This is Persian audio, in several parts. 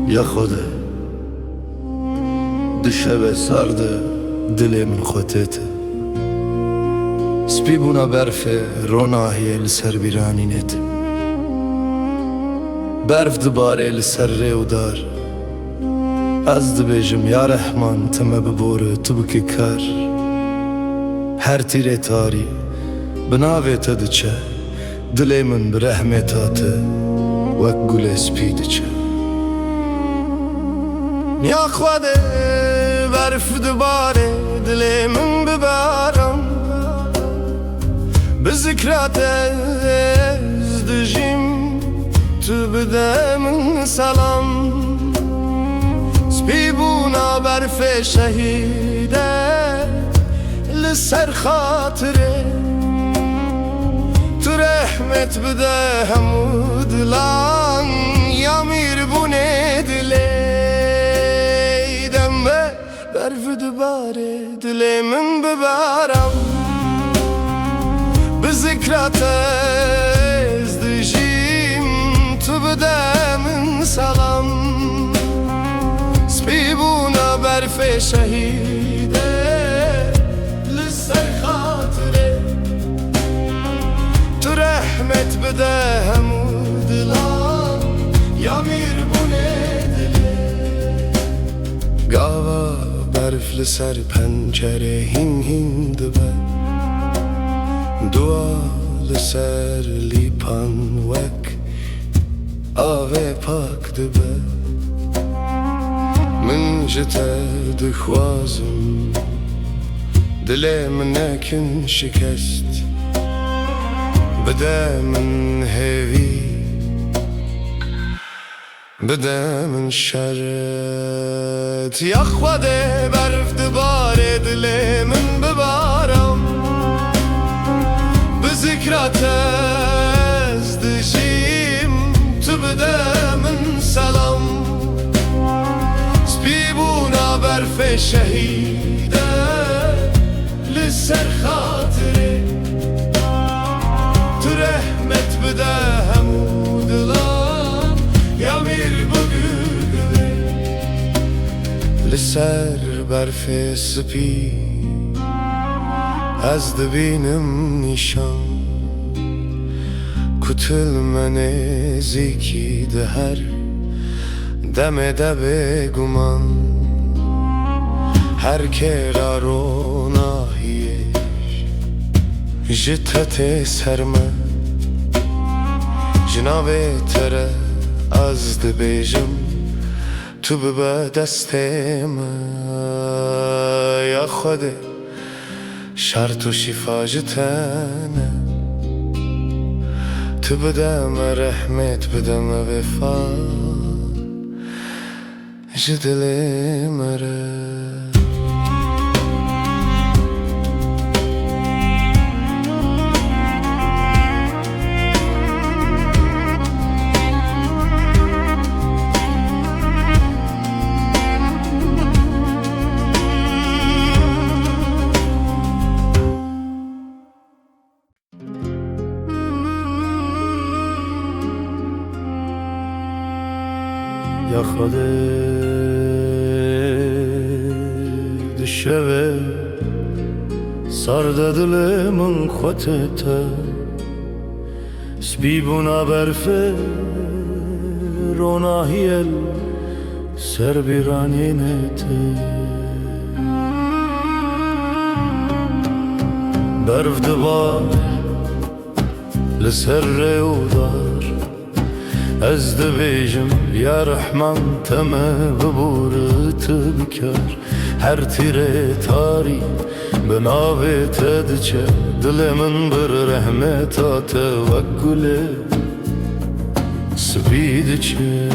یا خدا دشب سرده دل من خودته سپی بونا برف روناهی لسر بیرانینت برف دباره لسر ریو دار از دبیجم یا رحمان تمه ببوره تو بکی کار هر تیره تاری بناوه تدچه دلی من برحمتاته وک گل سپی دچه یا خواده برف دباره دلی من ببارم به ذکرات از دجیم تو بده من سلام سپی بونا برف شهیده لسر خاطره تو رحمت بده همو دلان یا میربونه دلی دمه برف دباره دلی من ببارم به ذکرات از دجیم تو بده من سلام سپی بونا برف شهیده لسر خاطره تو رحمت بده همو دلان یا میربونه دلی گاوا برف لسر پنجره هین هین دبه دعا لسر لیپان وک آوه پاک دبه من جته دخوازم دل من نکن شکست بده من هوی بده من شرط یا خواده برف دباره دل من ببارم به ذکرات از دجیم تو بده من سلام سپی بونا برف شهیده لسر خاطره تو رحمت بده همو دلان یا میر بگوگله لسر برف سپی از دبینم نیشان کتل من زیکی ده هر دم دب گمان هر که را روناهیش جتت سرمه جناب تره از دبیجم تو ببه دست من یا خوده شرط و شفا جتنه تو بدم رحمت بدم وفا جدل مره یا خدا دشوه سرده دل من خودته سپی بونا برف روناهیل سر بیرانینته برف دبار لسر ریو دار از دبیجم یا رحمان تمه ببورت بکر هر تیره تاری بناوه تدچه دل من بر رحمتات و گل سپید چه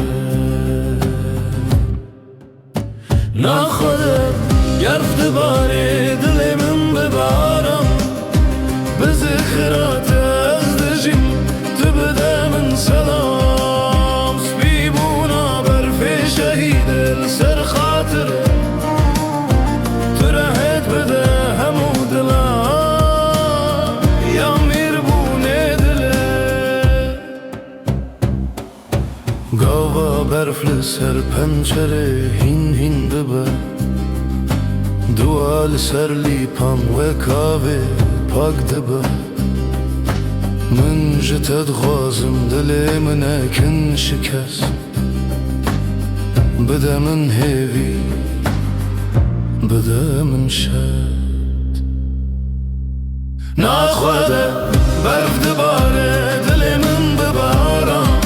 ناخده گرفت باره دل من ببارم به ذخرات از دجیم تو بده من سلام سر خاطره تو رحمت بده همو دلان یا میربونه دله گاوا برف لسر پنچره هین هین دبه دوال سر لیپم و کاوه پاک دبه من جتد غازم دل من اکن شکست بده من هیوی بده من شد نخواده برف دباره دل من ببارم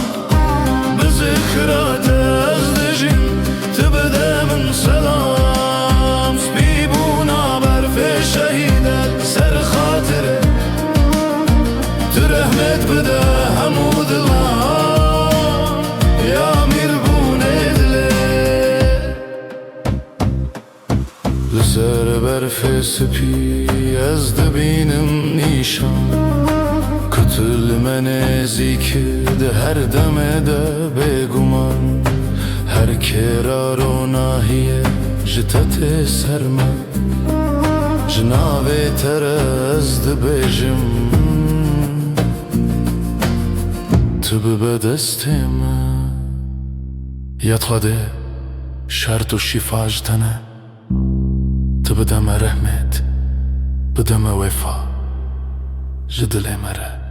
بذکرات از دجیم تبده من سلام سبیبونا برف شهیدت سر خاطره تو رحمت بده همو دلان یا میربونه دله لسر برف سپی از دبینم نیشان کتل من زیکده هر دمه ده بگمان هر کرار و ناهیه جتت سرمه جنابه تر از دبیجم تو به دستم یادخواده شرط و شفاج تنه تو بدم رحمت بدم وفا جدل مره